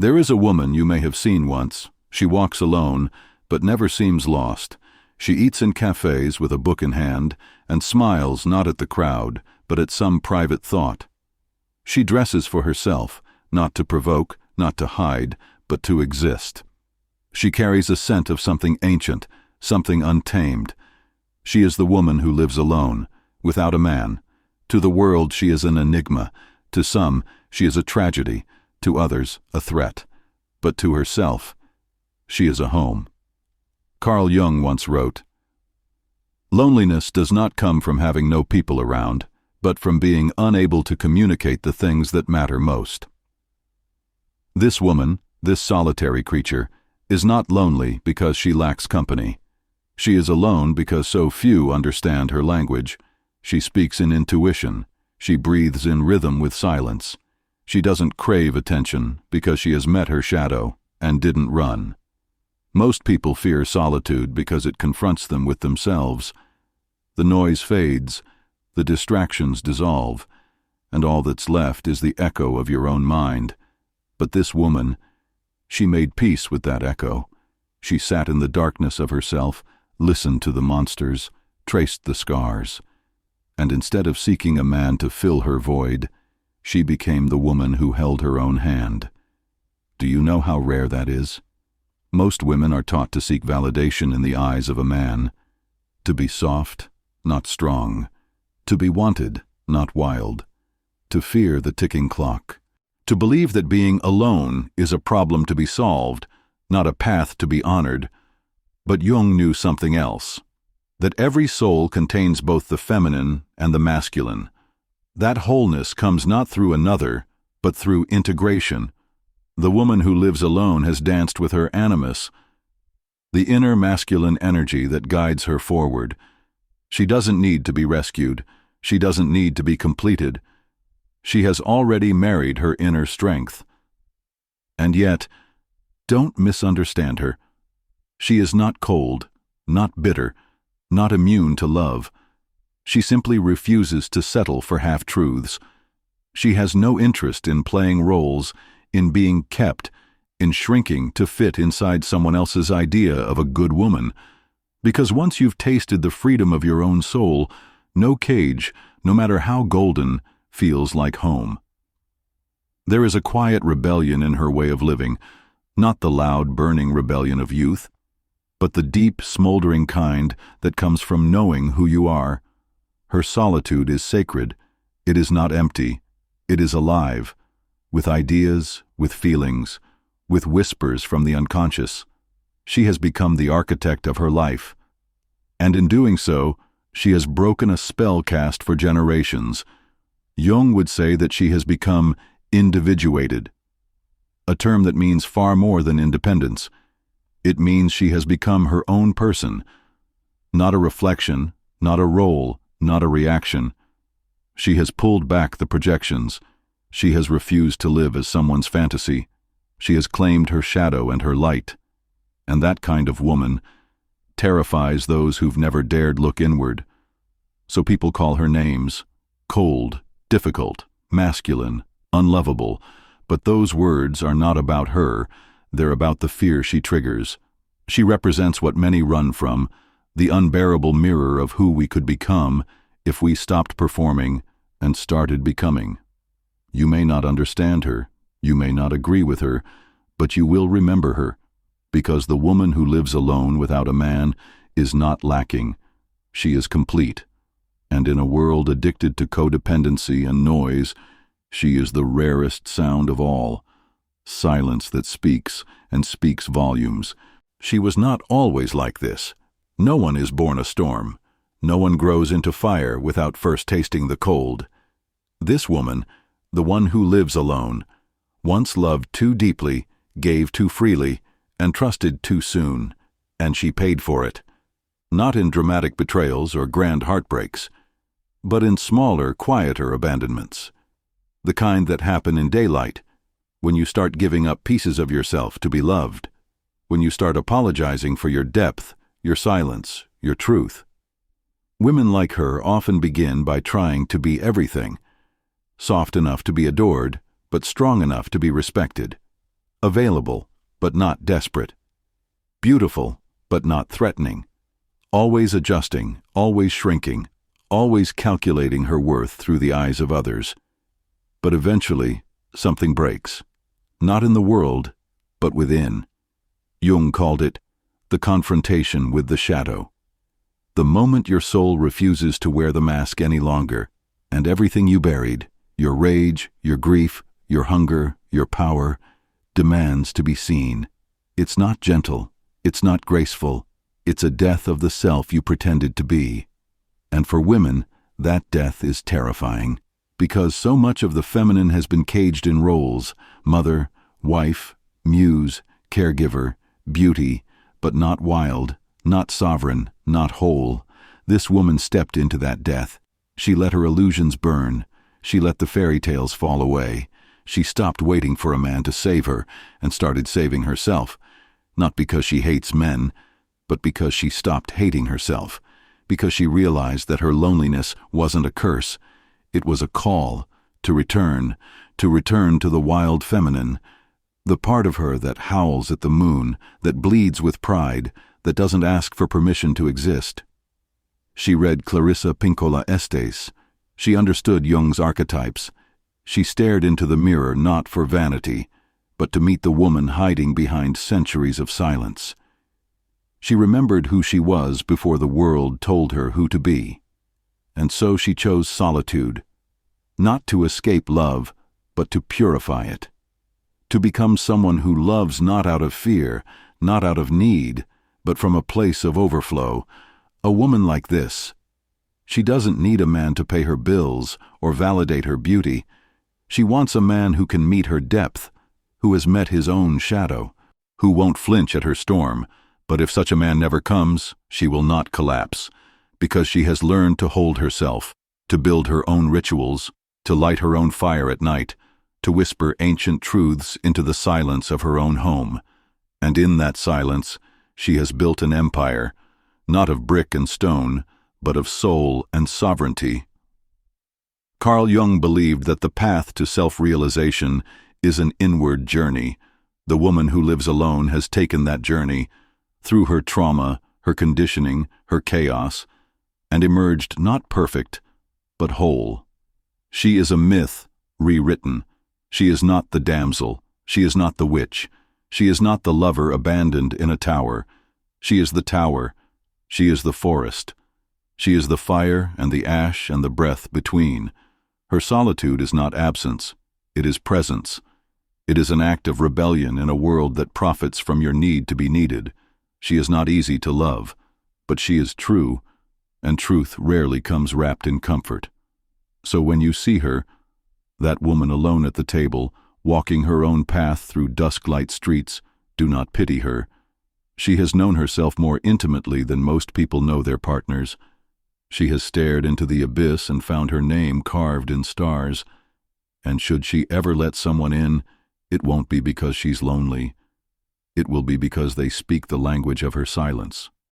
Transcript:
There is a woman you may have seen once. She walks alone, but never seems lost. She eats in cafes with a book in hand, and smiles not at the crowd, but at some private thought. She dresses for herself, not to provoke, not to hide, but to exist. She carries a scent of something ancient, something untamed. She is the woman who lives alone, without a man. To the world she is an enigma. To some, she is a tragedy. To others, a threat. But to herself, she is a home. Carl Jung once wrote, "Loneliness does not come from having no people around, but from being unable to communicate the things that matter most." This woman, this solitary creature, is not lonely because she lacks company. She is alone because so few understand her language. She speaks in intuition. She breathes in rhythm with silence. She doesn't crave attention because she has met her shadow and didn't run. Most people fear solitude because it confronts them with themselves. The noise fades, the distractions dissolve, and all that's left is the echo of your own mind. But this woman, she made peace with that echo. She sat in the darkness of herself, listened to the monsters, traced the scars, and instead of seeking a man to fill her void, she became the woman who held her own hand. Do you know how rare that is? Most women are taught to seek validation in the eyes of a man, to be soft, not strong, to be wanted, not wild, to fear the ticking clock, to believe that being alone is a problem to be solved, not a path to be honored. But Jung knew something else, that every soul contains both the feminine and the masculine. That wholeness comes not through another, but through integration. The woman who lives alone has danced with her animus, the inner masculine energy that guides her forward. She doesn't need to be rescued. She doesn't need to be completed. She has already married her inner strength. And yet, don't misunderstand her. She is not cold, not bitter, not immune to love. She simply refuses to settle for half-truths. She has no interest in playing roles, in being kept, in shrinking to fit inside someone else's idea of a good woman. Because once you've tasted the freedom of your own soul, no cage, no matter how golden, feels like home. There is a quiet rebellion in her way of living, not the loud, burning rebellion of youth, but the deep, smoldering kind that comes from knowing who you are. Her solitude is sacred. It is not empty. It is alive, with ideas, with feelings, with whispers from the unconscious. She has become the architect of her life. And in doing so, she has broken a spell cast for generations. Jung would say that she has become individuated, a term that means far more than independence. It means she has become her own person, not a reflection, not a role, not a reaction. She has pulled back the projections. She has refused to live as someone's fantasy. She has claimed her shadow and her light. And that kind of woman terrifies those who've never dared look inward. So people call her names: cold, difficult, masculine, unlovable. But those words are not about her. They're about the fear she triggers. She represents what many run from, the unbearable mirror of who we could become if we stopped performing and started becoming. You may not understand her, you may not agree with her, but you will remember her, because the woman who lives alone without a man is not lacking. She is complete, and in a world addicted to codependency and noise, she is the rarest sound of all. Silence that speaks, and speaks volumes. She was not always like this. No one is born a storm. No one grows into fire without first tasting the cold. This woman, the one who lives alone, once loved too deeply, gave too freely, and trusted too soon, and she paid for it. Not in dramatic betrayals or grand heartbreaks, but in smaller, quieter abandonments. The kind that happen in daylight, when you start giving up pieces of yourself to be loved, when you start apologizing for your depth, your silence, your truth. Women like her often begin by trying to be everything, soft enough to be adored, but strong enough to be respected, available, but not desperate, beautiful, but not threatening, always adjusting, always shrinking, always calculating her worth through the eyes of others. But eventually, something breaks. Not in the world, but within. Jung called it the confrontation with the shadow. The moment your soul refuses to wear the mask any longer, and everything you buried, your rage, your grief, your hunger, your power, demands to be seen. It's not gentle, it's not graceful, it's a death of the self you pretended to be. And for women, that death is terrifying, because so much of the feminine has been caged in roles: mother, wife, muse, caregiver, beauty, but not wild, not sovereign, not whole. This woman stepped into that death. She let her illusions burn. She let the fairy tales fall away. She stopped waiting for a man to save her and started saving herself, not because she hates men, but because she stopped hating herself, because she realized that her loneliness wasn't a curse. It was a call to return to the wild feminine, the part of her that howls at the moon, that bleeds with pride, that doesn't ask for permission to exist. She read Clarissa Pinkola Estes. She understood Jung's archetypes. She stared into the mirror not for vanity, but to meet the woman hiding behind centuries of silence. She remembered who she was before the world told her who to be. And so she chose solitude, not to escape love, but to purify it. To become someone who loves not out of fear, not out of need, but from a place of overflow. A woman like this, she doesn't need a man to pay her bills or validate her beauty. She wants a man who can meet her depth, who has met his own shadow, who won't flinch at her storm. But if such a man never comes, she will not collapse, because she has learned to hold herself, to build her own rituals, to light her own fire at night, to whisper ancient truths into the silence of her own home. And in that silence, she has built an empire, not of brick and stone, but of soul and sovereignty. Carl Jung believed that the path to self-realization is an inward journey. The woman who lives alone has taken that journey through her trauma, her conditioning, her chaos, and emerged not perfect, but whole. She is a myth rewritten. She is not the damsel. She is not the witch. She is not the lover abandoned in a tower. She is the tower. She is the forest. She is the fire and the ash and the breath between. Her solitude is not absence. It is presence. It is an act of rebellion in a world that profits from your need to be needed. She is not easy to love, but she is true, and truth rarely comes wrapped in comfort. So when you see her, that woman alone at the table, walking her own path through dusk-light streets, do not pity her. She has known herself more intimately than most people know their partners. She has stared into the abyss and found her name carved in stars. And should she ever let someone in, it won't be because she's lonely. It will be because they speak the language of her silence.